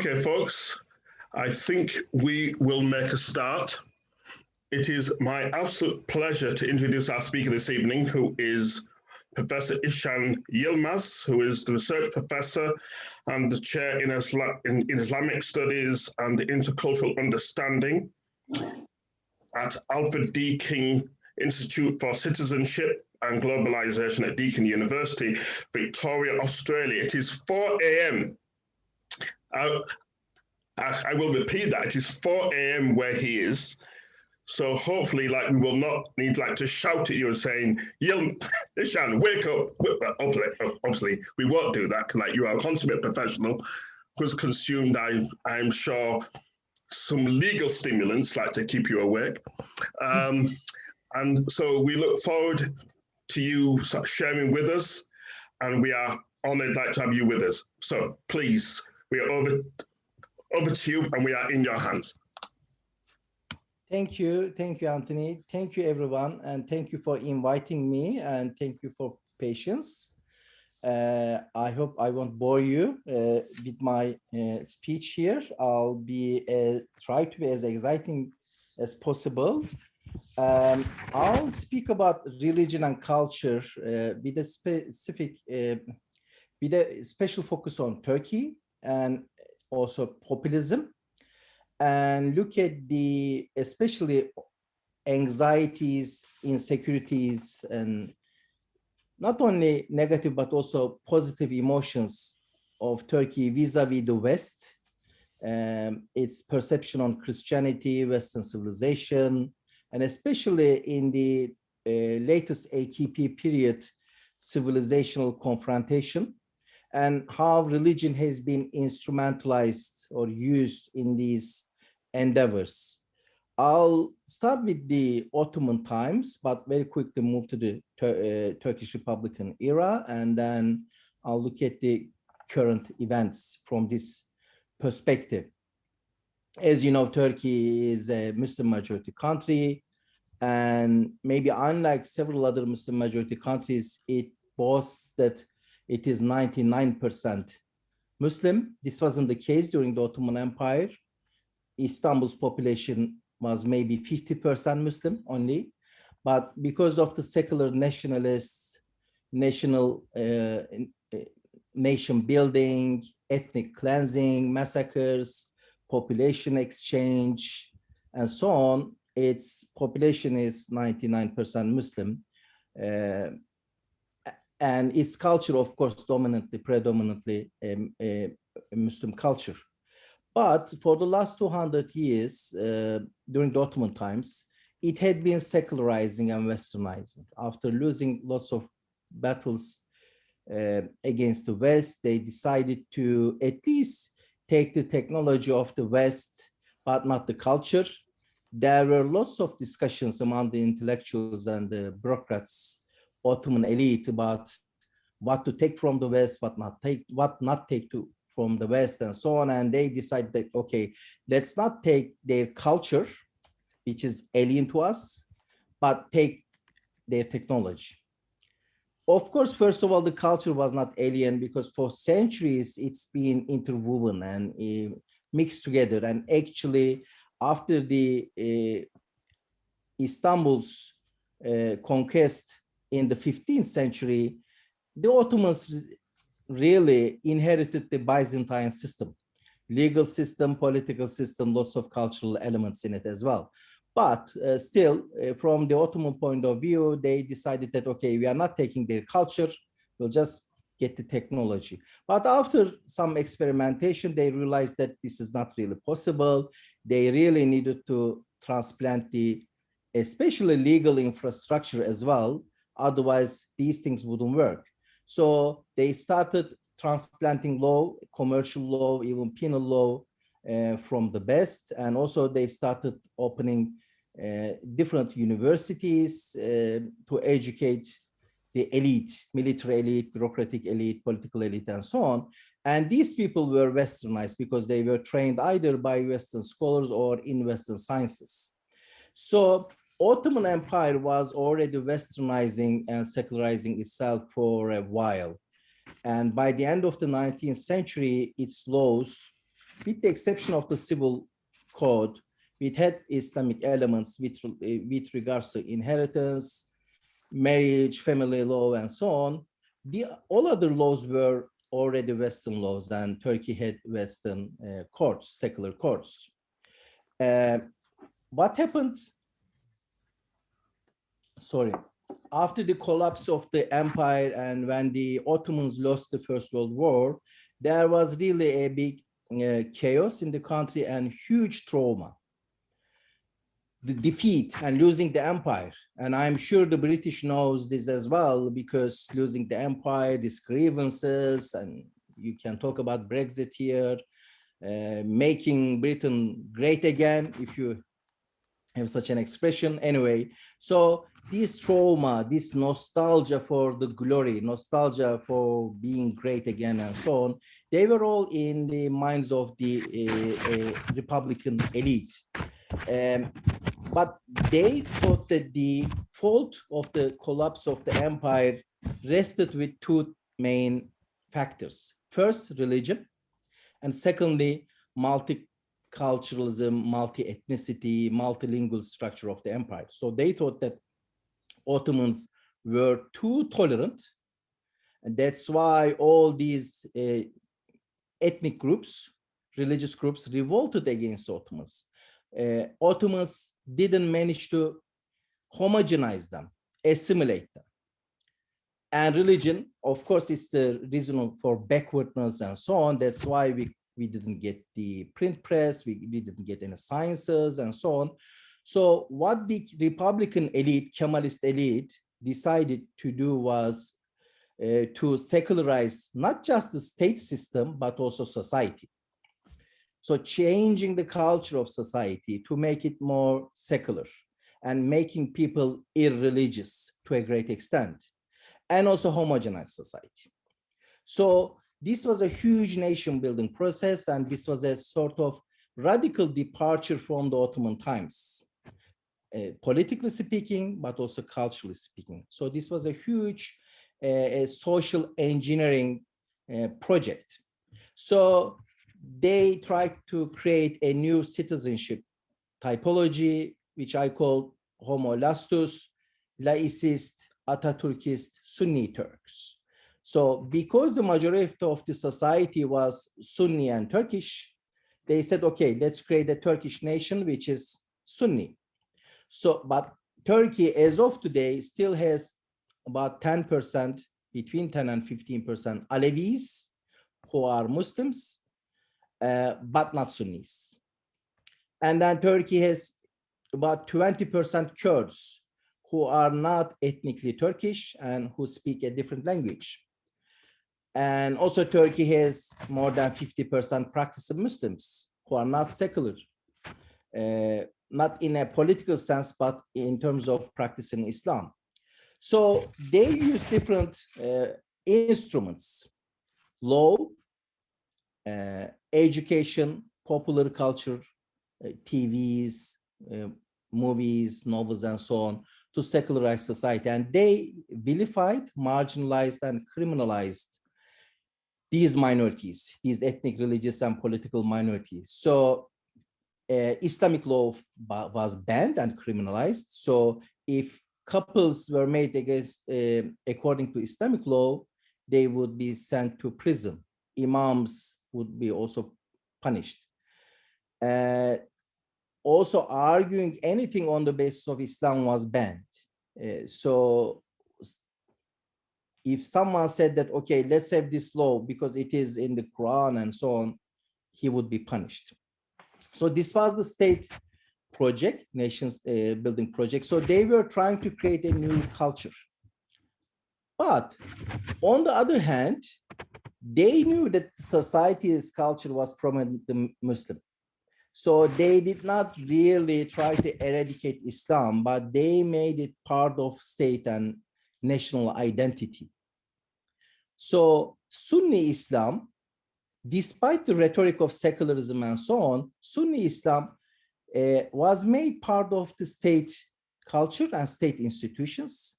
Okay, folks, I think we will make a start. It is my absolute pleasure to introduce our speaker this evening, who is Professor Ihsan Yilmaz, who is the research professor and the chair in Islamic Studies and Intercultural Understanding at Alfred D. King Institute for Citizenship and Globalization at Deakin University, Victoria, Australia. It is 4 a.m. I will repeat that. It is 4 a.m. where he is. So hopefully, we will not need to shout at you and saying, Ihsan, wake up. Obviously, we won't do that. You are a consummate professional who's consumed, I'm sure, some legal stimulants to keep you awake. And so we look forward to you sharing with us, and we are honored to have you with us. So please, we are over to you, and we are in your hands. Thank you, Anthony. Thank you, everyone, and thank you for inviting me, and thank you for patience. I hope I won't bore you with my speech here. I'll try to be as exciting as possible. I'll speak about religion and culture with a special focus on Turkey and also populism, and look at especially anxieties, insecurities, and not only negative, but also positive emotions of Turkey vis-a-vis the West, its perception on Christianity, Western civilization, and especially in the latest AKP period, civilizational confrontation, and how religion has been instrumentalized or used in these endeavors. I'll start with the Ottoman times, but very quickly move to the Turkish Republican era, and then I'll look at the current events from this perspective. As you know, Turkey is a Muslim majority country, and maybe unlike several other Muslim majority countries, it boasts that it is 99% Muslim. This wasn't the case during the Ottoman Empire. Istanbul's population was maybe 50% Muslim only, but because of the secular nationalists, nation building, ethnic cleansing, massacres, population exchange, and so on, its population is 99% Muslim. And its culture, of course, predominantly Muslim culture. But for the last 200 years, during the Ottoman times, it had been secularizing and westernizing. After losing lots of battles against the West, they decided to at least take the technology of the West, but not the culture. There were lots of discussions among the intellectuals and the bureaucrats, Ottoman elite, about what to take from the West, what not take from the West, and so on. And they decided that, okay, let's not take their culture, which is alien to us, but take their technology. Of course, first of all, the culture was not alien because for centuries it's been interwoven and mixed together. And actually, after the Istanbul's conquest in the 15th century, the Ottomans really inherited the Byzantine system, legal system, political system, lots of cultural elements in it as well. But still, from the Ottoman point of view, they decided that, okay, we are not taking their culture, we'll just get the technology. But after some experimentation, they realized that this is not really possible. They really needed to transplant especially legal infrastructure as well. Otherwise, these things wouldn't work. So they started transplanting law, commercial law, even penal law from the West. And also they started opening different universities to educate the elite, military elite, bureaucratic elite, political elite, and so on. And these people were westernized because they were trained either by Western scholars or in Western sciences. So Ottoman Empire was already westernizing and secularizing itself for a while. And by the end of the 19th century, its laws with the exception of the civil code, it had Islamic elements with regards to inheritance, marriage, family law, and so on. All other laws were already Western laws, and Turkey had Western courts, secular courts. What happened? Sorry. After the collapse of the empire and when the Ottomans lost the First World War, there was really a big chaos in the country and huge trauma. The defeat and losing the empire. And I'm sure the British knows this as well, because losing the empire, these grievances, and you can talk about Brexit here, making Britain great again, if you have such an expression. Anyway, so this trauma, this nostalgia for the glory, nostalgia for being great again, and so on, they were all in the minds of the Republican elite. But they thought that the fault of the collapse of the empire rested with two main factors. First, religion, and secondly, multiculturalism, multi-ethnicity, multilingual structure of the empire. So they thought that Ottomans were too tolerant, and that's why all these ethnic groups, religious groups, revolted against Ottomans. Ottomans didn't manage to homogenize them, assimilate them. And religion, of course, is the reason for backwardness and so on. That's why we didn't get the print press, we didn't get any sciences and so on. So what the Republican elite, Kemalist elite, decided to do was to secularize not just the state system, but also society. So changing the culture of society to make it more secular and making people irreligious to a great extent, and also homogenize society. So this was a huge nation building process, and this was a sort of radical departure from the Ottoman times, politically speaking, but also culturally speaking. So this was a huge social engineering project. So they tried to create a new citizenship typology, which I call Homo lastus, laicist, Atatürkist, Sunni Turks. So because the majority of the society was Sunni and Turkish, they said, okay, let's create a Turkish nation, which is Sunni. So, but Turkey, as of today, still has about 10%, between 10 and 15% Alevis, who are Muslims, but not Sunnis. And then Turkey has about 20% Kurds, who are not ethnically Turkish and who speak a different language. And also Turkey has more than 50% practicing Muslims who are not secular, not in a political sense, but in terms of practicing Islam. So they use different instruments: law, education, popular culture, TVs, movies, novels, and so on, to secularize society. And they vilified, marginalized, and criminalized these minorities, these ethnic, religious, and political minorities. So Islamic law was banned and criminalized. So if couples were made against, according to Islamic law, they would be sent to prison. Imams would be also punished. Also arguing anything on the basis of Islam was banned. So if someone said that, okay, let's have this law because it is in the Quran and so on, he would be punished. So this was the state project, nations building project. So they were trying to create a new culture. But on the other hand, they knew that society's culture was prominently Muslim. So they did not really try to eradicate Islam, but they made it part of state and national identity. So Sunni Islam, despite the rhetoric of secularism and so on, Sunni Islam was made part of the state culture and state institutions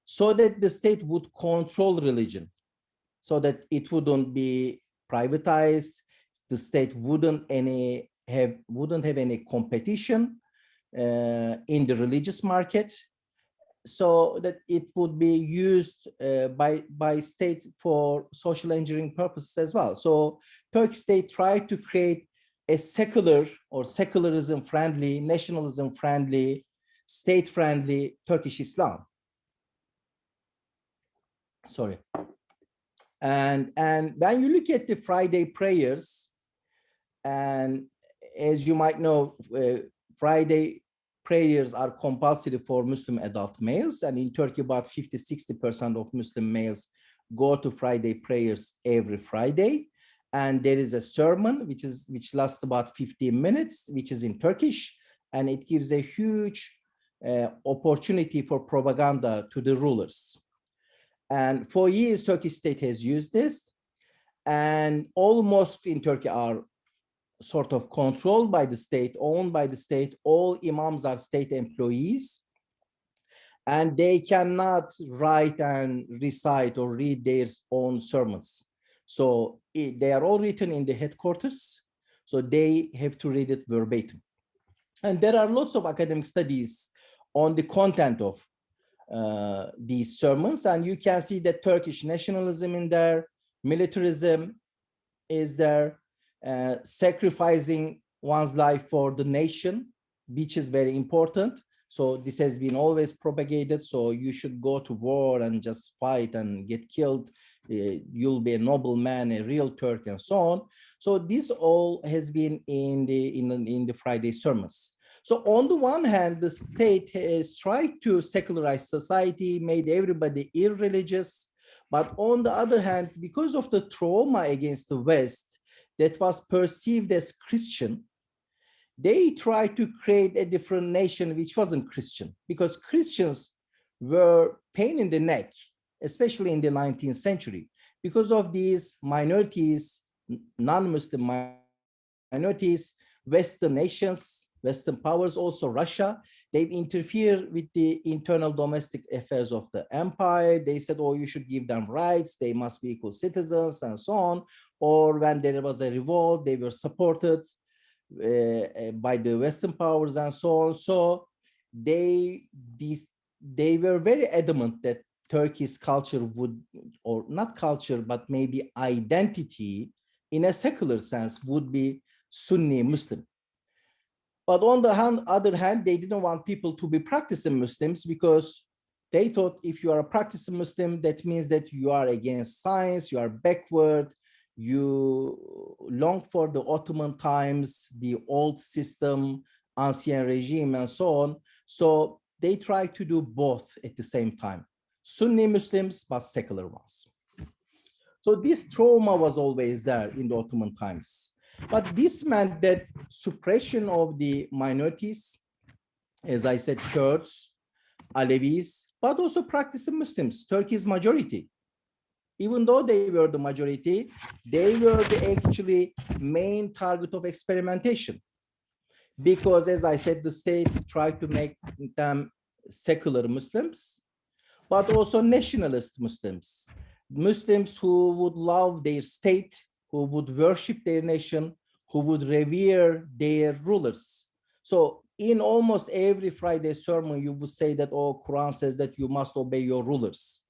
so that the state would control religion, so that it wouldn't be privatized, the state wouldn't have any competition in the religious market, so that it would be used by state for social engineering purposes as well. So Turkish state tried to create a secular or secularism friendly, nationalism friendly, state friendly Turkish Islam. Sorry. And when you look at the Friday prayers, and as you might know, Friday prayers are compulsory for Muslim adult males, and in Turkey about 50-60% of Muslim males go to Friday prayers every Friday. And there is a sermon which lasts about 15 minutes, which is in Turkish, and it gives a huge opportunity for propaganda to the rulers. And for years, Turkish state has used this, and all mosques in Turkey are sort of controlled by the state, owned by the state. All imams are state employees, and they cannot write and recite or read their own sermons. So they are all written in the headquarters, so they have to read it verbatim. And there are lots of academic studies on the content of these sermons, and you can see that Turkish nationalism in there, militarism is there, sacrificing one's life for the nation, which is very important. So this has been always propagated. So you should go to war and just fight and get killed. You'll be a noble man, a real Turk, and so on. So this all has been in the Friday sermons. So on the one hand, the state has tried to secularize society, made everybody irreligious. But on the other hand, because of the trauma against the West that was perceived as Christian, they tried to create a different nation which wasn't Christian, because Christians were pain in the neck, especially in the 19th century, because of these minorities, non-Muslim minorities, Western nations, Western powers, also Russia, they've interfered with the internal domestic affairs of the empire. They said, oh, you should give them rights, they must be equal citizens, and so on. Or when there was a revolt, they were supported by the Western powers and so on. So they were very adamant that Turkey's culture would, or not culture, but maybe identity in a secular sense, would be Sunni Muslim. But on the other hand, they didn't want people to be practicing Muslims, because they thought if you are a practicing Muslim, that means that you are against science, you are backward, you long for the Ottoman times, the old system, ancien regime, and so on. So they try to do both at the same time. Sunni Muslims, but secular ones. So this trauma was always there in the Ottoman times. But this meant that suppression of the minorities, as I said, Kurds, Alevis, but also practicing Muslims, Turkey's majority. Even though they were the majority, they were the actually main target of experimentation. Because, as I said, the state tried to make them secular Muslims, but also nationalist Muslims, Muslims who would love their state, who would worship their nation, who would revere their rulers. So in almost every Friday sermon, you would say that, oh, Quran says that you must obey your rulers.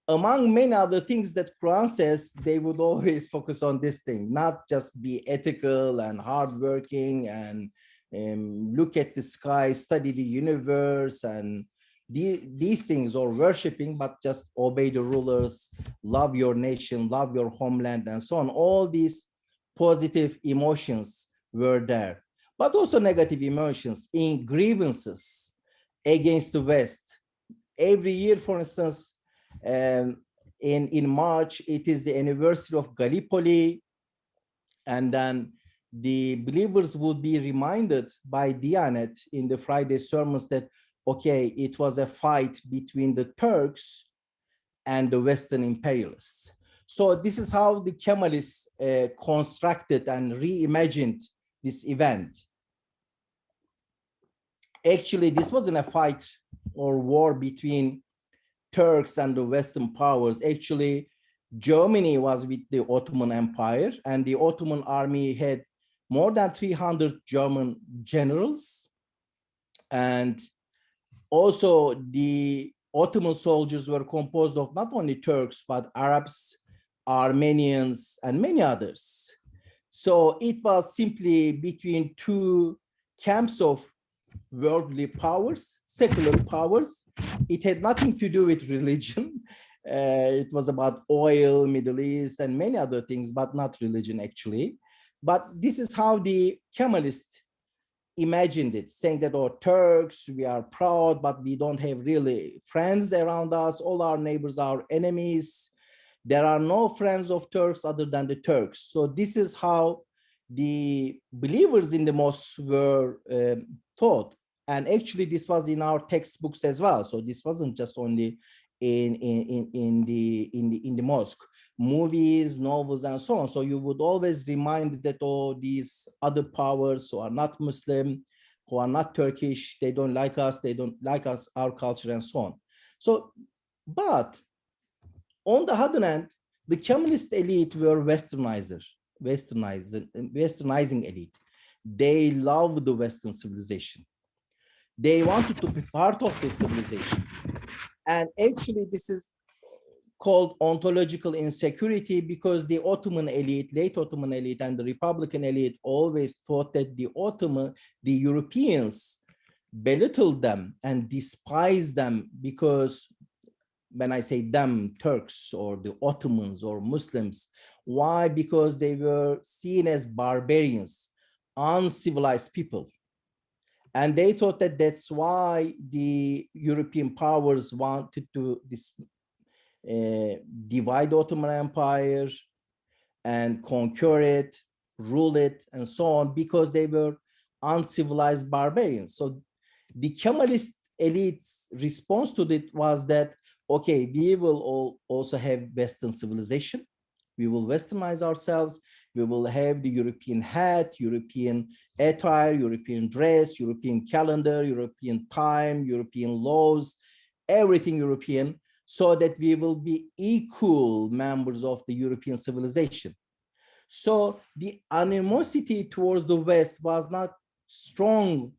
Among many other things that Quran says, they would always focus on this thing, not just be ethical and hardworking and look at the sky, study the universe and these things, or worshiping, but just obey the rulers, love your nation, love your homeland, and so on. All these positive emotions were there, but also negative emotions in grievances against the West. Every year, for instance, in March, it is the anniversary of Gallipoli, and then the believers would be reminded by Diyanet in the Friday sermons that, okay, it was a fight between the Turks and the Western imperialists. So this is how the Kemalists constructed and reimagined this event. Actually, this wasn't a fight or war between Turks and the Western powers. Actually, Germany was with the Ottoman Empire, and the Ottoman army had more than 300 German generals. And also the Ottoman soldiers were composed of not only Turks, but Arabs, Armenians, and many others. So it was simply between two camps of worldly powers, secular powers. It had nothing to do with religion. It was about oil, Middle East, and many other things, but not religion actually. But this is how the Kemalists imagined it, saying that, oh, Turks, we are proud, but we don't have really friends around us. All our neighbors are enemies. There are no friends of Turks other than the Turks. So this is how the believers in the mosques were taught. And actually, this was in our textbooks as well. So this wasn't just only in the mosque. Movies, novels, and so on. So you would always remind that, oh, these other powers who are not Muslim, who are not Turkish, they don't like us, our culture, and so on. So, but on the other hand, the Kemalist elite were westernizing elite. They loved the Western civilization. They wanted to be part of this civilization. And actually, this is called ontological insecurity, because the Ottoman elite, late Ottoman elite, and the Republican elite always thought that the Europeans belittled them and despised them, because when I say them, Turks or the Ottomans or Muslims, why? Because they were seen as barbarians, uncivilized people. And they thought that that's why the European powers wanted to divide the Ottoman Empire and conquer it, rule it, and so on, because they were uncivilized barbarians. So the Kemalist elite's response to it was that, okay, we will also have Western civilization. We will westernize ourselves. We will have the European hat, European attire, European dress, European calendar, European time, European laws, everything European, so that we will be equal members of the European civilization. So the animosity towards the West was not strong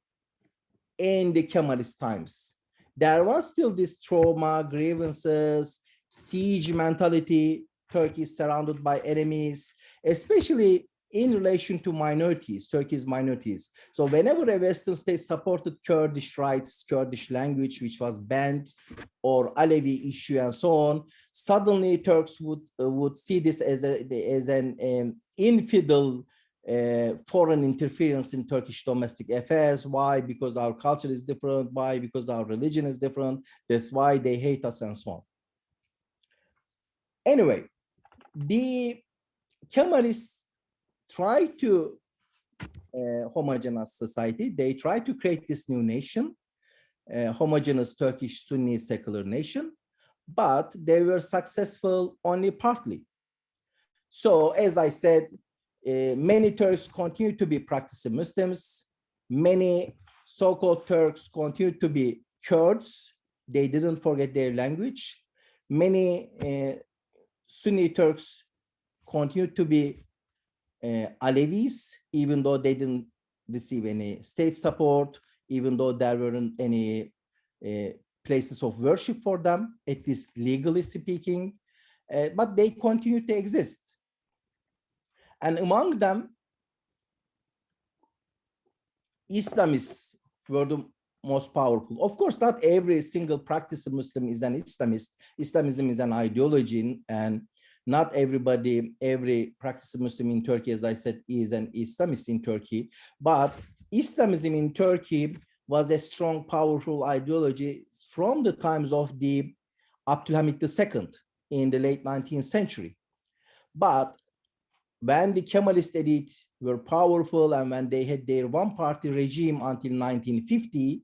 in the Kemalist times. There was still this trauma, grievances, siege mentality. Turkey is surrounded by enemies, especially in relation to minorities, Turkey's minorities. So whenever a Western state supported Kurdish rights, Kurdish language, which was banned, or Alevi issue and so on, suddenly Turks would see this as an infidel foreign interference in Turkish domestic affairs. Why? Because our culture is different. Why? Because our religion is different. That's why they hate us and so on. Anyway, the Kemalists try to homogenize society. They try to create this new nation, homogeneous Turkish Sunni secular nation, but they were successful only partly. So as I said, many Turks continue to be practicing Muslims. Many so-called Turks continue to be Kurds. They didn't forget their language. Many Sunni Turks continue to be Alevis, even though they didn't receive any state support, even though there weren't any places of worship for them, at least legally speaking, but they continue to exist. And among them, Islamists were the most powerful. Of course, not every single practicing Muslim is an Islamist. Islamism is an ideology, and not every practicing Muslim in Turkey, as I said, is an Islamist in Turkey. But Islamism in Turkey was a strong, powerful ideology from the times of the Abdülhamid II in the late 19th century. But when the Kemalist elite were powerful and when they had their one-party regime until 1950,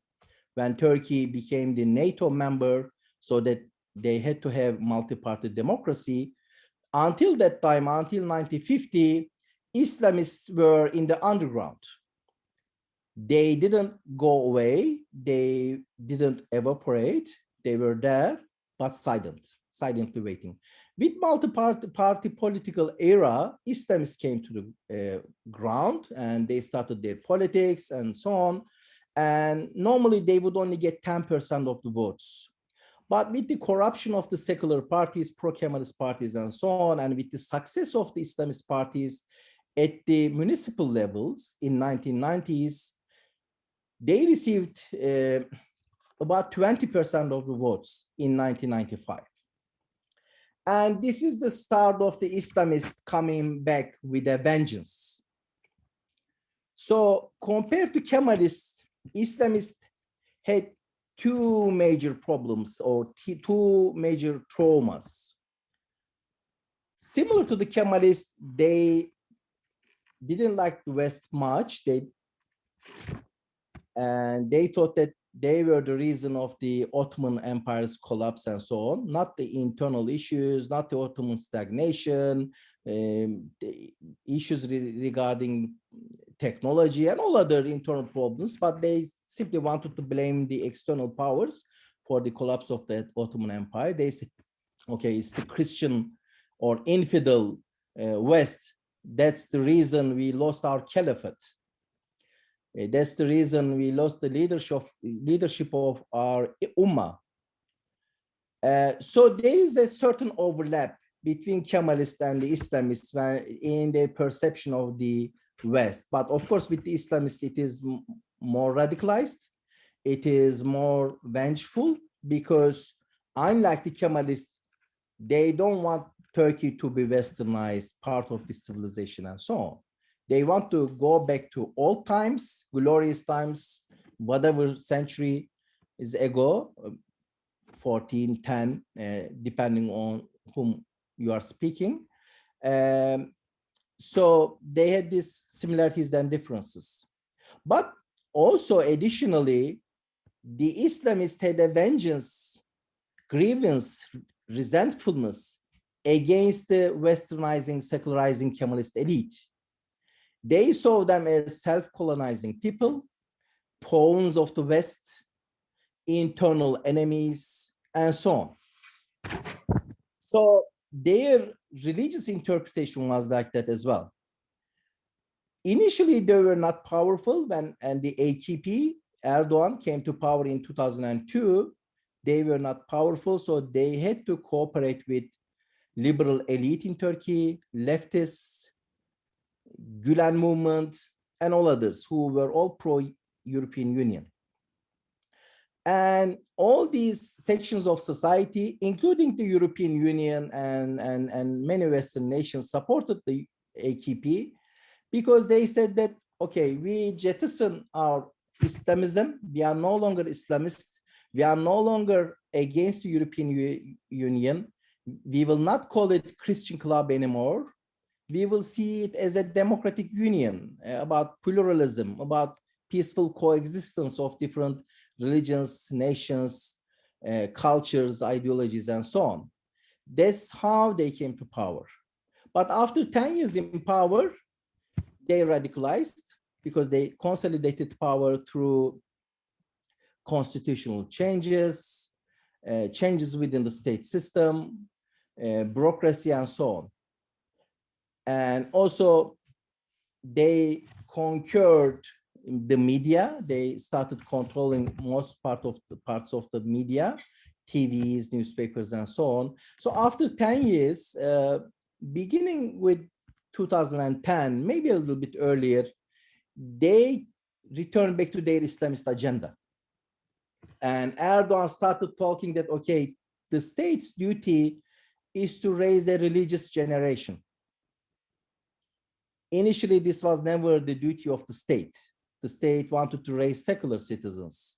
when Turkey became the NATO member, so that they had to have multi-party democracy, until that time, until 1950, Islamists were in the underground. They didn't go away. They didn't evaporate. They were there, but silent. silently waiting. With multi-party political era, Islamists came to the ground and they started their politics and so on. And normally they would only get 10% of the votes. But with the corruption of the secular parties, pro-Kemalist parties and so on, and with the success of the Islamist parties at the municipal levels in 1990s, they received about 20% of the votes in 1995. And this is the start of the Islamists coming back with a vengeance. So compared to Kemalists, Islamists had two major problems or two major traumas. Similar to the Kemalists, they didn't like the West much. And they thought that they were the reason of the Ottoman Empire's collapse and so on, not the internal issues, not the Ottoman stagnation, the issues regarding technology and all other internal problems, but they simply wanted to blame the external powers for the collapse of the Ottoman Empire. They said, okay, it's the Christian or infidel West. That's the reason we lost our caliphate. That's the reason we lost the leadership of our Ummah. So there is a certain overlap between Kemalists and the Islamists in their perception of the West. But of course, with the Islamists, it is more radicalized. It is more vengeful because unlike the Kemalists, they don't want Turkey to be westernized, part of this civilization and so on. They want to go back to old times, glorious times, whatever century is ago, 14, 10, depending on whom you are speaking. So they had these similarities and differences. But also additionally, the Islamists had a vengeance, grievance, resentfulness against the westernizing, secularizing Kemalist elite. They saw them as self-colonizing people, pawns of the West, internal enemies, and so on. So their religious interpretation was like that as well. Initially, they were not powerful and the AKP, Erdogan, came to power in 2002. They were not powerful, so they had to cooperate with liberal elite in Turkey, leftists, Gülen movement, and all others who were all pro-European Union. And all these sections of society, including the European Union and many Western nations, supported the AKP because they said that, okay, we jettison our Islamism. We are no longer Islamist. We are no longer against the European Union. We will not call it Christian club anymore. We will see it as a democratic union about pluralism, about peaceful coexistence of different religions, nations, cultures, ideologies, and so on. That's how they came to power. But after 10 years in power, they radicalized because they consolidated power through constitutional changes, changes within the state system, bureaucracy, and so on. And also, they conquered the media. They started controlling most parts of the media, TVs, newspapers, and so on. So after 10 years, beginning with 2010, maybe a little bit earlier, they returned back to their Islamist agenda. And Erdogan started talking that, okay, the state's duty is to raise a religious generation. Initially, this was never the duty of the state. The state wanted to raise secular citizens.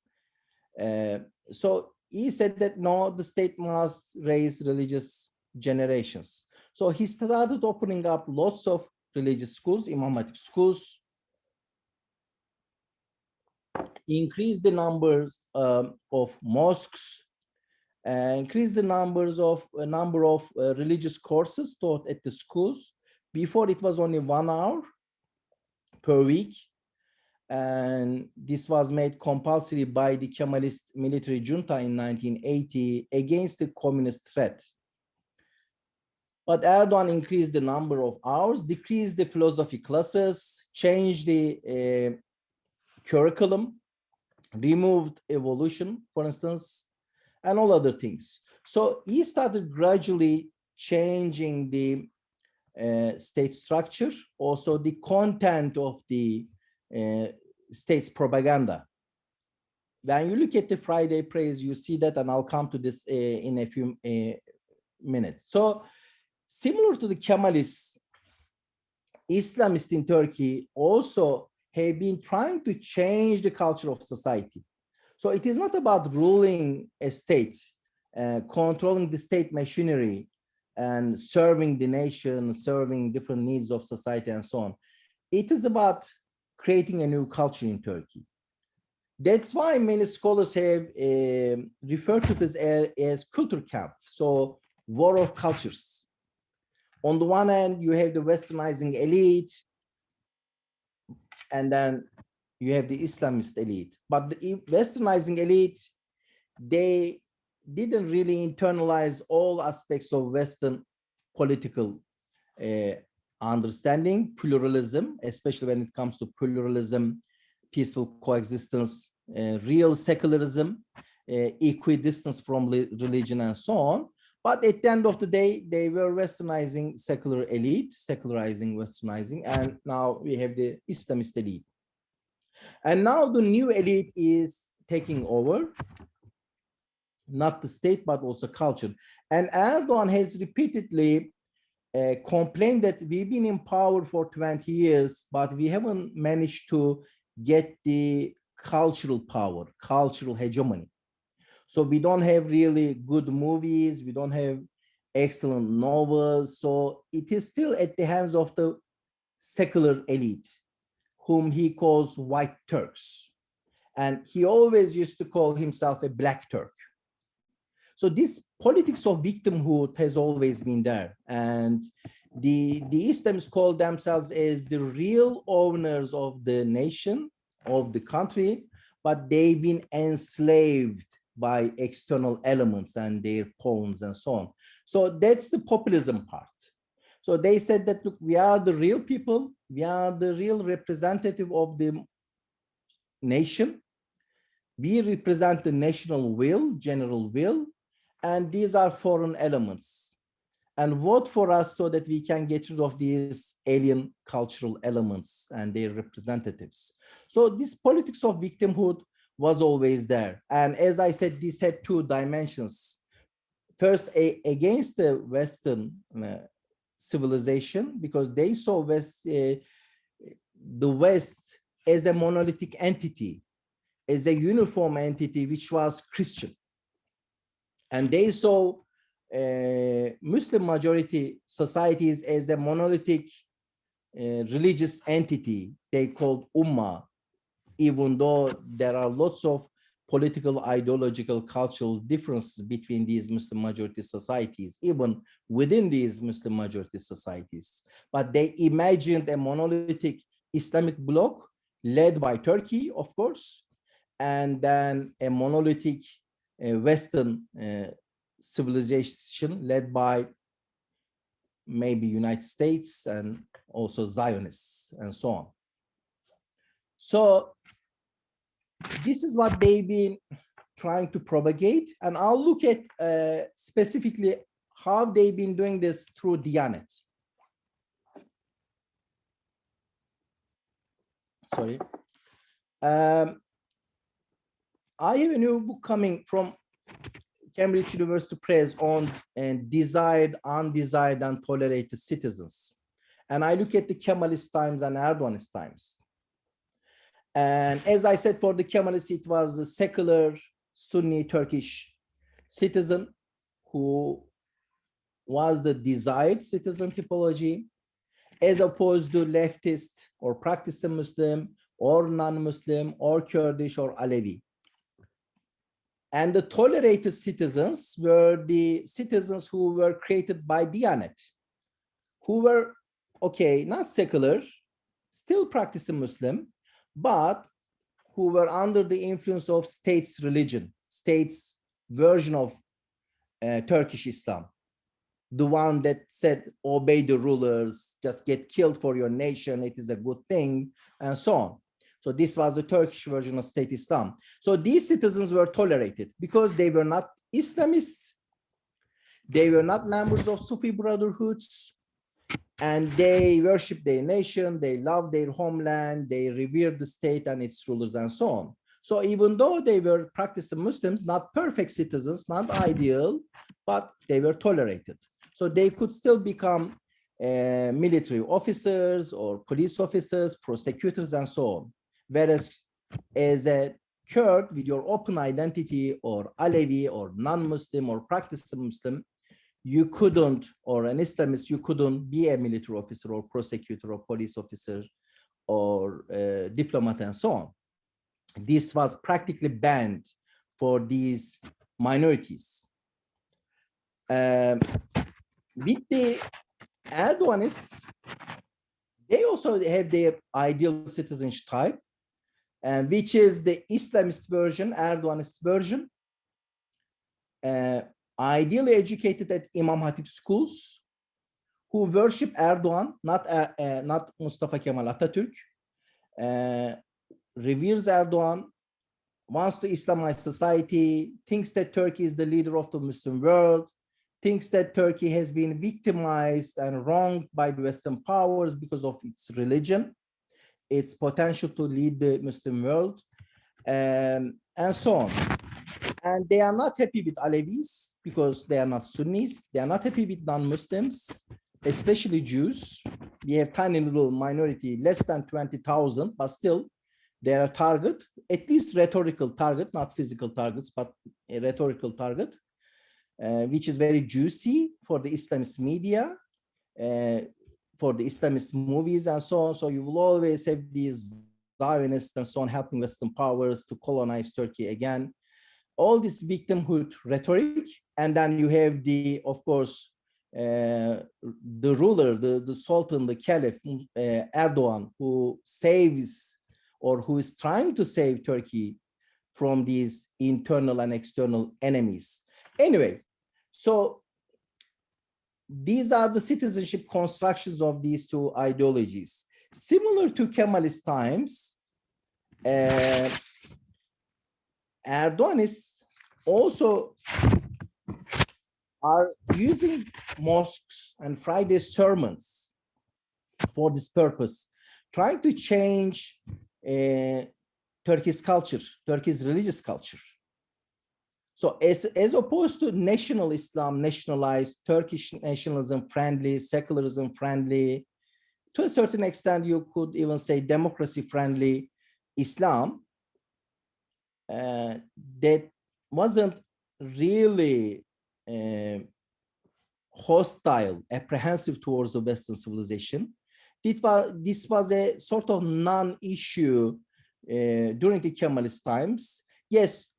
So he said that, no, the state must raise religious generations. So he started opening up lots of religious schools, Imam Hatip schools, increase the numbers of mosques, increase the number of religious courses taught at the schools. Before it was only 1 hour per week. And this was made compulsory by the Kemalist military junta in 1980 against the communist threat But Erdogan increased the number of hours, decreased the philosophy classes, changed the curriculum, removed evolution, for instance, and all other things. So he started gradually changing the state structure, also the content of the state's propaganda. When you look at the Friday prayers, you see that, and I'll come to this in a few minutes. So similar to the Kemalists, Islamists in Turkey also have been trying to change the culture of society. So it is not about ruling a state, controlling the state machinery, and serving the nation, serving different needs of society and so on. It is about creating a new culture in Turkey. That's why many scholars have referred to this as culture camp, so war of cultures. On the one hand, you have the westernizing elite, and then you have the Islamist elite. But the westernizing elite, they didn't really internalize all aspects of Western political understanding, pluralism, especially when it comes to pluralism, peaceful coexistence, real secularism, equidistance from religion, and so on. But at the end of the day, they were westernizing secular elite, secularizing, westernizing, and now we have the Islamist elite. And now the new elite is taking over, not the state, but also culture. And Erdogan has repeatedly complained that we've been in power for 20 years, but we haven't managed to get the cultural power, cultural hegemony. So we don't have really good movies, we don't have excellent novels. So it is still at the hands of the secular elite, whom he calls white Turks. And he always used to call himself a black Turk. So this politics of victimhood has always been there. And the Islamists call themselves as the real owners of the nation, of the country, but they've been enslaved by external elements and their pawns and so on. So that's the populism part. So they said that, look, we are the real people, we are the real representative of the nation, we represent the national will, general will, and these are foreign elements. And vote for us so that we can get rid of these alien cultural elements and their representatives. So this politics of victimhood was always there. And as I said, this had two dimensions. First, against the Western civilization, because they saw the West as a monolithic entity, as a uniform entity, which was Christian. And they saw Muslim majority societies as a monolithic religious entity they called Ummah, even though there are lots of political, ideological, cultural differences between these Muslim majority societies, even within these Muslim majority societies. But they imagined a monolithic Islamic bloc led by Turkey, of course, and then a monolithic Western civilization led by maybe United States and also Zionists and so on. So this is what they've been trying to propagate, and I'll look at specifically how they've been doing this through Diyanet. Sorry. I have a new book coming from Cambridge University Press on desired, undesired, and tolerated citizens. And I look at the Kemalist times and Erdoganist times. And as I said, for the Kemalists, it was the secular Sunni Turkish citizen who was the desired citizen typology, as opposed to leftist or practicing Muslim or non-Muslim or Kurdish or Alevi. And the tolerated citizens were the citizens who were created by Diyanet, who were, okay, not secular, still practicing Muslim, but who were under the influence of state's religion, state's version of Turkish Islam. the one that said, obey the rulers, just get killed for your nation, it is a good thing, and so on. So this was the Turkish version of state Islam. So these citizens were tolerated because they were not Islamists, they were not members of Sufi brotherhoods, and they worship their nation, they love their homeland, they revere the state and its rulers and so on. So even though they were practicing Muslims, not perfect citizens, not ideal, but they were tolerated. So they could still become military officers or police officers, prosecutors, and so on. Whereas as a Kurd with your open identity, or Alevi or non-Muslim or practicing Muslim, you couldn't, or an Islamist, you couldn't be a military officer or prosecutor or police officer or diplomat and so on. This was practically banned for these minorities. With the Erdoganists, they also have their ideal citizenship type, which is the Islamist version, Erdoganist version. Ideally educated at Imam Hatip schools, who worship Erdogan, not Mustafa Kemal Atatürk, reveres Erdogan, wants to Islamize society, thinks that Turkey is the leader of the Muslim world, thinks that Turkey has been victimized and wronged by the Western powers because of its religion, its potential to lead the Muslim world, and so on. And they are not happy with Alevis because they are not Sunnis. They are not happy with non-Muslims, especially Jews. We have tiny little minority, less than 20,000, but still they are a target, at least rhetorical target, not physical targets, but a rhetorical target, which is very juicy for the Islamist media, for the Islamist movies and so on. So you will always have these Zionists and so on helping Western powers to colonize Turkey again. All this victimhood rhetoric, and then you have the, of course, the ruler, the Sultan, the Caliph, Erdogan, who saves, or who is trying to save Turkey from these internal and external enemies. Anyway, so these are the citizenship constructions of these two ideologies. Similar to Kemalist times, Erdoganists also are using mosques and Friday sermons for this purpose, trying to change Turkey's culture, Turkey's religious culture. So as opposed to national Islam, nationalized, Turkish nationalism friendly, secularism friendly, to a certain extent, you could even say democracy friendly Islam, that wasn't really hostile, apprehensive towards the Western civilization. This was a sort of non-issue during the Kemalist times. Yes,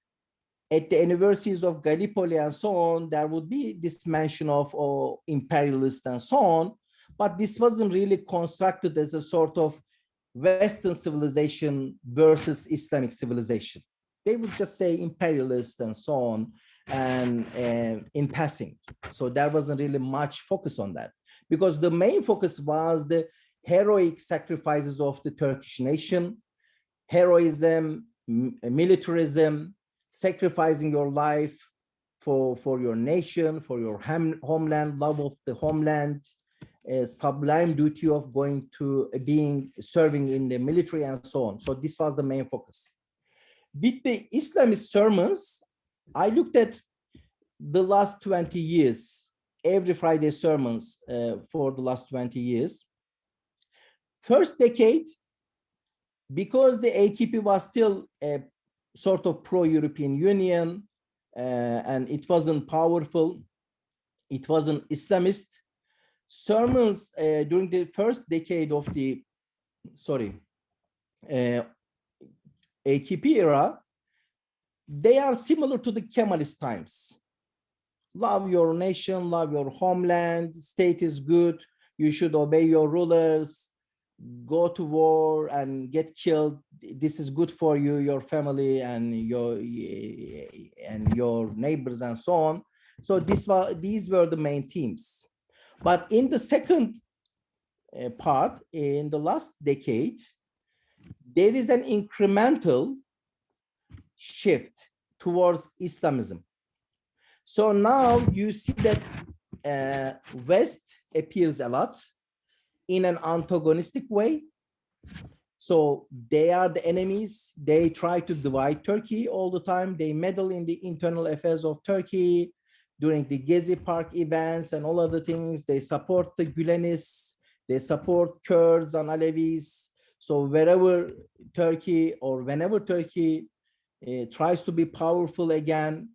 at the anniversaries of Gallipoli and so on, there would be this mention of imperialists and so on, but this wasn't really constructed as a sort of Western civilization versus Islamic civilization. They would just say imperialist and so on, and in passing. So there wasn't really much focus on that, because the main focus was the heroic sacrifices of the Turkish nation, heroism, militarism, sacrificing your life for your nation, for your homeland, love of the homeland, a sublime duty of going to serving in the military and so on. So this was the main focus. With the Islamist sermons, I looked at the last 20 years, every Friday sermons for the last 20 years. First decade, because the AKP was still a sort of pro-European Union, and it wasn't powerful, it wasn't Islamist, sermons during the first decade of the, AKP era, they are similar to the Kemalist times. Love your nation, love your homeland, state is good, you should obey your rulers, go to war and get killed. This is good for you, your family, and your neighbors and so on. So these were the main themes. But in the second part, in the last decade, there is an incremental shift towards Islamism. So now you see that West appears a lot in an antagonistic way. So they are the enemies. They try to divide Turkey all the time. They meddle in the internal affairs of Turkey during the Gezi Park events and all other things. They support the Gülenists. They support Kurds and Alevis. So wherever Turkey or whenever Turkey tries to be powerful again,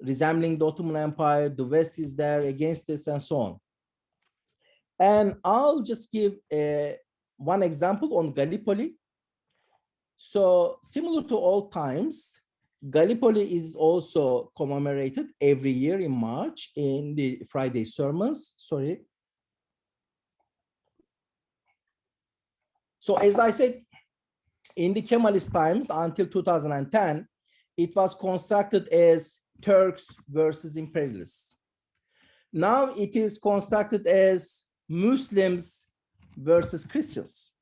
resembling the Ottoman Empire, the West is there against this and so on. And I'll just give one example on Gallipoli. So similar to old times, Gallipoli is also commemorated every year in March in the Friday sermons. Sorry. So as I said, in the Kemalist times until 2010, it was constructed as Turks versus imperialists. Now it is constructed as Muslims versus Christians.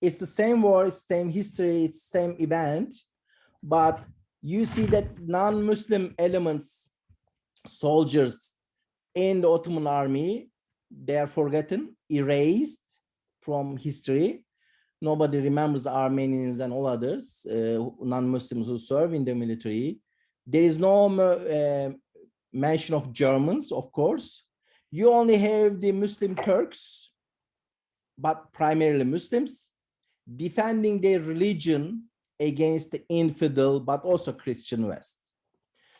It's the same war, it's the same history, it's the same event, but you see that non-Muslim elements, soldiers in the Ottoman army, they are forgotten, erased from history. Nobody remembers Armenians and all others, non-Muslims who serve in the military. There is no mention of Germans, of course. You only have the Muslim Turks, but primarily Muslims, defending their religion against the infidel, but also Christian West.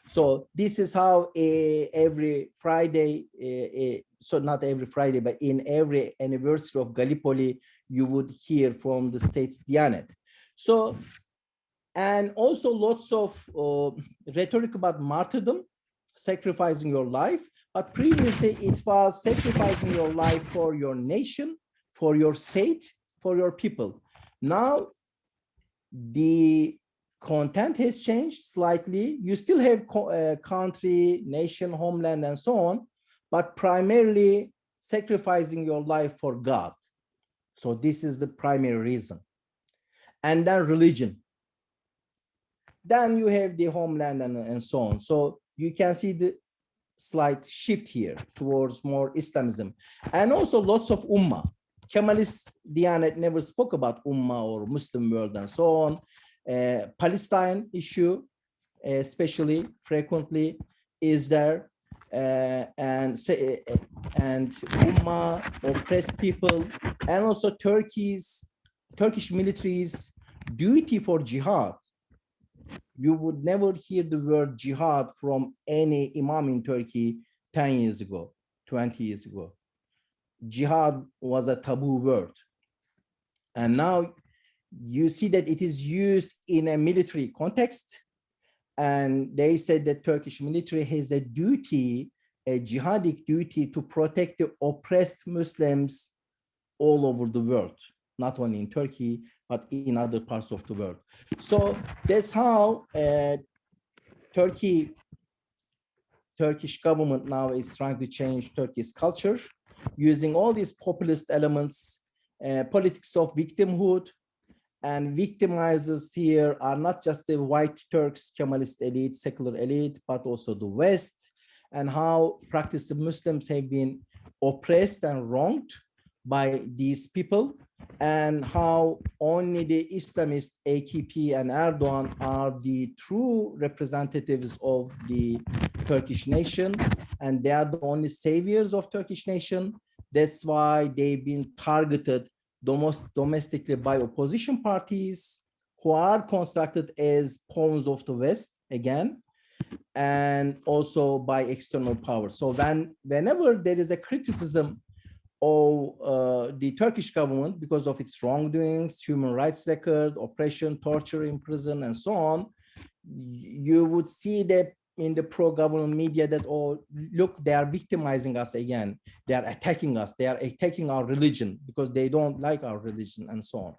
So this is how every Friday, so not every Friday, but in every anniversary of Gallipoli, you would hear from the state's Diyanet. So, and also lots of rhetoric about martyrdom, sacrificing your life, but previously it was sacrificing your life for your nation, for your state, for your people. Now, the content has changed slightly. You still have country, nation, homeland, and so on, but primarily sacrificing your life for God. So this is the primary reason. And then religion. Then you have the homeland and so on. So you can see the slight shift here towards more Islamism. And also lots of ummah. Kemalist Diyanet never spoke about ummah or Muslim world and so on. Palestine issue, especially frequently, is there, and ummah, oppressed people, and also Turkish military's duty for jihad. You would never hear the word jihad from any imam in Turkey 10 years ago, 20 years ago. Jihad was a taboo word. And now you see that it is used in a military context. And they said that Turkish military has a duty, a jihadic duty to protect the oppressed Muslims all over the world, not only in Turkey, but in other parts of the world. So that's how Turkish government now is trying to change Turkey's culture, using all these populist elements, politics of victimhood, and victimizers here are not just the white Turks, Kemalist elite, secular elite, but also the West, and how practicing Muslims have been oppressed and wronged by these people, and how only the Islamist AKP and Erdogan are the true representatives of the Turkish nation, and they are the only saviors of Turkish nation. That's why they've been targeted domestically by opposition parties who are constructed as pawns of the West again, and also by external power. So whenever there is a criticism of the Turkish government because of its wrongdoings, human rights record, oppression, torture in prison, and so on, you would see that in the pro-government media that, oh, look, they are victimizing us again. They are attacking us. They are attacking our religion because they don't like our religion and so on.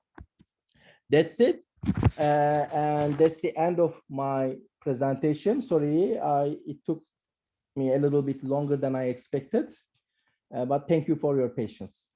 That's it. And that's the end of my presentation. Sorry, it took me a little bit longer than I expected, but thank you for your patience.